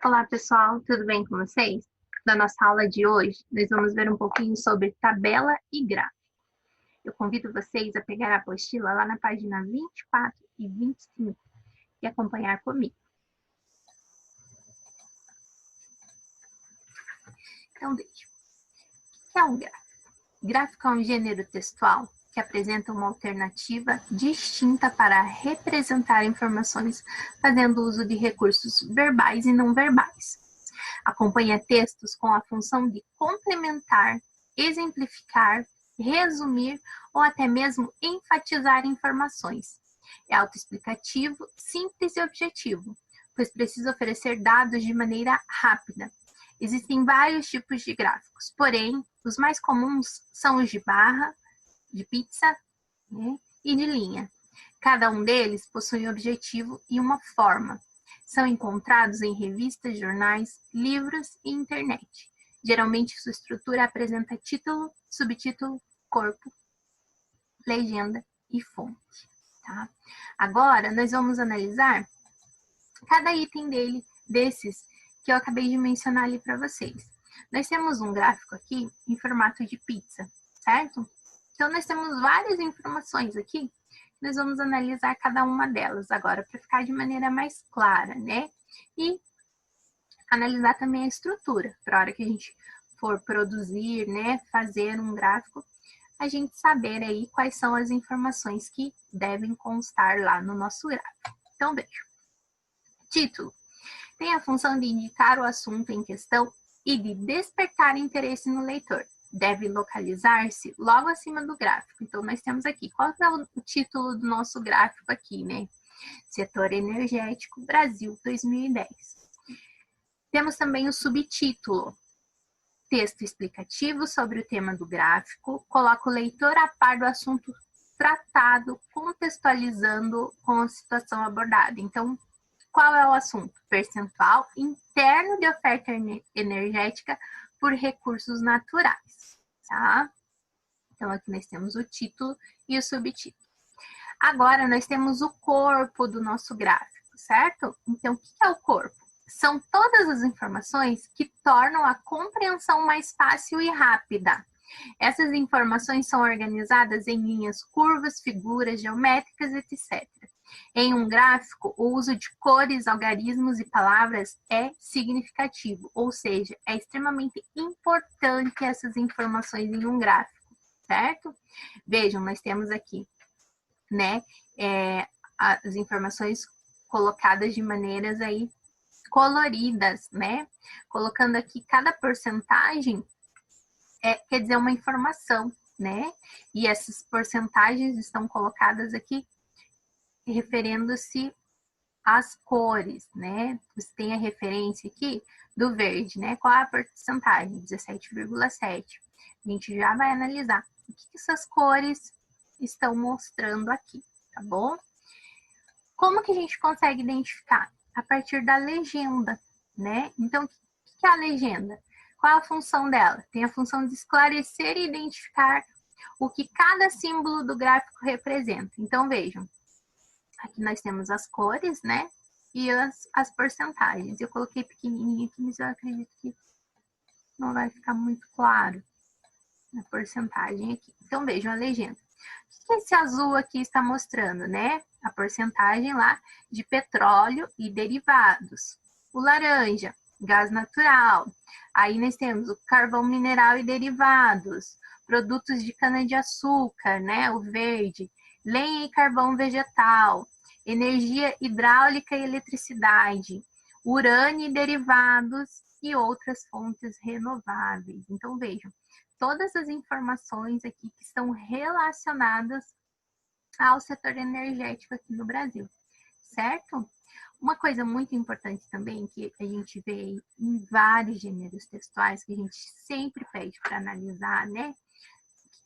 Olá, pessoal, tudo bem com vocês? Na nossa aula de hoje, nós vamos ver um pouquinho sobre tabela e gráfico. Eu convido vocês a pegar a apostila lá na página 24 e 25 e acompanhar comigo. Então, veja. O que é um gráfico? Gráfico é um gênero textual que apresenta uma alternativa distinta para representar informações fazendo uso de recursos verbais e não verbais. Acompanha textos com a função de complementar, exemplificar, resumir ou até mesmo enfatizar informações. É autoexplicativo, simples e objetivo, pois precisa oferecer dados de maneira rápida. Existem vários tipos de gráficos, porém, os mais comuns são os de barra, de pizza, né, e de linha. Cada um deles possui um objetivo e uma forma. São encontrados em revistas, jornais, livros e internet. Geralmente, sua estrutura apresenta título, subtítulo, corpo, legenda e fonte. Tá? Agora, nós vamos analisar cada item desses que eu acabei de mencionar ali para vocês. Nós temos um gráfico aqui em formato de pizza, certo? Então, nós temos várias informações aqui. Nós vamos analisar cada uma delas agora, para ficar de maneira mais clara, né? E analisar também a estrutura, para a hora que a gente for produzir, né, fazer um gráfico, a gente saber aí quais são as informações que devem constar lá no nosso gráfico. Então, veja. Título. Tem a função de indicar o assunto em questão e de despertar interesse no leitor. Deve localizar-se logo acima do gráfico. Então, nós temos aqui, qual é o título do nosso gráfico aqui, né? Setor Energético Brasil 2010. Temos também o subtítulo. Texto explicativo sobre o tema do gráfico, coloca o leitor a par do assunto tratado, contextualizando com a situação abordada. Então, qual é o assunto? Percentual interno de oferta energética por recursos naturais, tá? Então, aqui nós temos o título e o subtítulo. Agora, nós temos o corpo do nosso gráfico, certo? Então, o que é o corpo? São todas as informações que tornam a compreensão mais fácil e rápida. Essas informações são organizadas em linhas, curvas, figuras geométricas, etc. Em um gráfico, o uso de cores, algarismos e palavras é significativo, ou seja, é extremamente importante essas informações em um gráfico, certo? Vejam, nós temos aqui, né, as informações colocadas de maneiras aí coloridas, né? Colocando aqui cada porcentagem quer dizer uma informação, né? E essas porcentagens estão colocadas aqui referendo-se às cores, né? Você tem a referência aqui do verde, né? Qual é a porcentagem? 17,7. A gente já vai analisar o que essas cores estão mostrando aqui, tá bom? Como que a gente consegue identificar? A partir da legenda, né? Então, o que é a legenda? Qual é a função dela? Tem a função de esclarecer e identificar o que cada símbolo do gráfico representa. Então, vejam, aqui nós temos as cores, né? E as porcentagens. Eu coloquei pequenininho aqui, mas eu acredito que não vai ficar muito claro a porcentagem aqui. Então, vejam a legenda. O que esse azul aqui está mostrando, né? A porcentagem lá de petróleo e derivados. O laranja, gás natural. Aí nós temos o carvão mineral e derivados. Produtos de cana-de-açúcar, né? O verde. Lenha e carvão vegetal. Energia hidráulica e eletricidade. Urânio e derivados e outras fontes renováveis. Então, vejam, todas as informações aqui que estão relacionadas ao setor energético aqui no Brasil, certo? Uma coisa muito importante também, que a gente vê em vários gêneros textuais, que a gente sempre pede para analisar, né?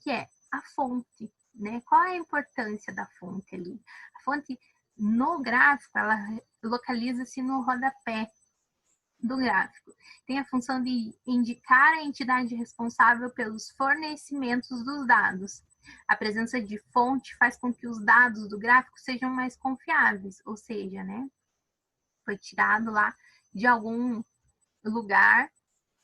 Que é a fonte, né? Qual é a importância da fonte ali? A fonte, no gráfico, ela localiza-se no rodapé do gráfico. Tem a função de indicar a entidade responsável pelos fornecimentos dos dados. A presença de fonte faz com que os dados do gráfico sejam mais confiáveis, ou seja, né, foi tirado lá de algum lugar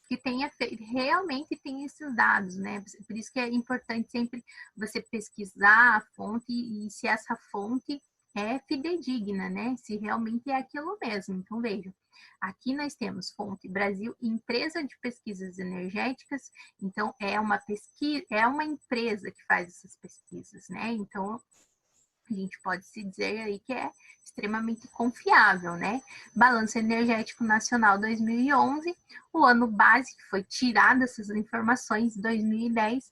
que tenha realmente tem esses dados, né? Por isso que é importante sempre você pesquisar a fonte e se essa fonte é fidedigna, né? Se realmente é aquilo mesmo. Então, vejam, aqui nós temos fonte Brasil, empresa de pesquisas energéticas. Então, é uma pesquisa, é uma empresa que faz essas pesquisas, né? Então, a gente pode se dizer aí que é extremamente confiável, né? Balanço Energético Nacional 2011, o ano base que foi tirado essas informações, 2010,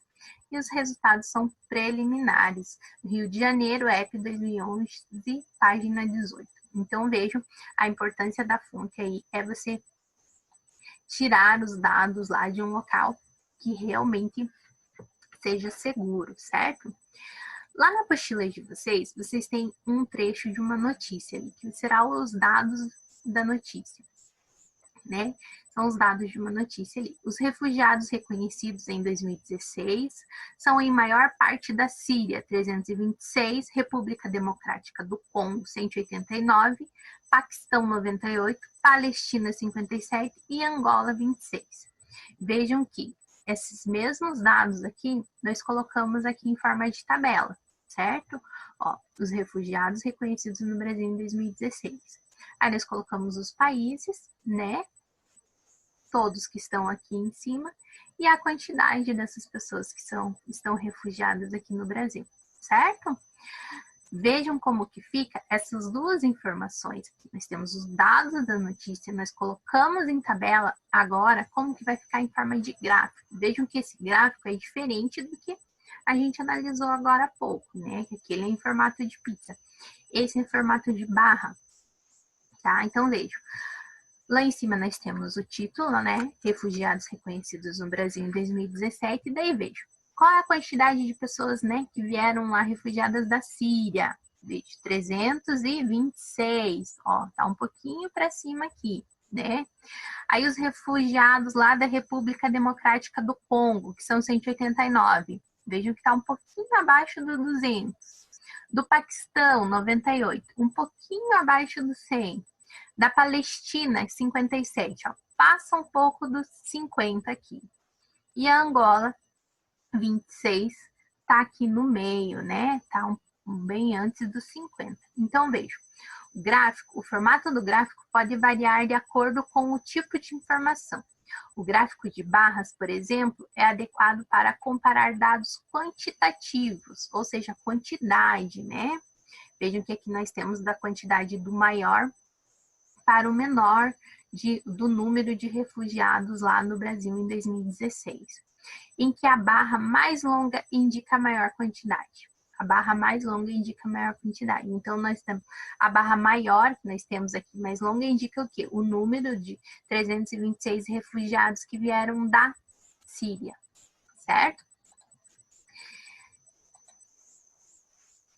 e os resultados são preliminares. Rio de Janeiro, EP 2011, página 18. Então, vejam, a importância da fonte aí é você tirar os dados lá de um local que realmente seja seguro, certo? Lá na apostila de vocês, vocês têm um trecho de uma notícia ali, que será os dados da notícia, né? São os dados de uma notícia ali. Os refugiados reconhecidos em 2016 são em maior parte da Síria, 326, República Democrática do Congo, 189, Paquistão, 98, Palestina, 57 e Angola, 26. Vejam que esses mesmos dados aqui, nós colocamos aqui em forma de tabela, certo? Ó, os refugiados reconhecidos no Brasil em 2016. Aí nós colocamos os países, né? Todos que estão aqui em cima, e a quantidade dessas pessoas que estão refugiadas aqui no Brasil, certo? Vejam como que fica essas duas informações. Nós temos os dados da notícia, nós colocamos em tabela, agora como que vai ficar em forma de gráfico. Vejam que esse gráfico é diferente do que a gente analisou agora há pouco, né? Que aquele é em formato de pizza. Esse é em formato de barra, tá? Então, vejam. Lá em cima nós temos o título, né? Refugiados reconhecidos no Brasil em 2017. E daí vejo qual é a quantidade de pessoas, né, que vieram lá refugiadas da Síria. Vejo 326. Ó, tá um pouquinho para cima aqui, né? Aí os refugiados lá da República Democrática do Congo, que são 189. Vejam que tá um pouquinho abaixo do 200. Do Paquistão, 98. Um pouquinho abaixo do 100. Da Palestina, 57, ó, passa um pouco dos 50 aqui. E a Angola, 26, tá aqui no meio, né? Tá bem antes dos 50. Então, veja, o gráfico, o formato do gráfico pode variar de acordo com o tipo de informação. O gráfico de barras, por exemplo, é adequado para comparar dados quantitativos, ou seja, quantidade, né? Vejam que aqui nós temos da quantidade do maior para o menor do número de refugiados lá no Brasil em 2016, em que a barra mais longa indica a maior quantidade. A barra mais longa indica a maior quantidade. Então, nós temos a barra maior, que nós temos aqui, mais longa, indica o quê? O número de 326 refugiados que vieram da Síria, certo?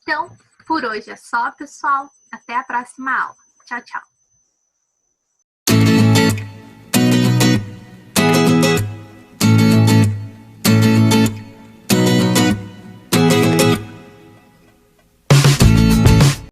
Então, por hoje é só, pessoal. Até a próxima aula. Tchau, tchau.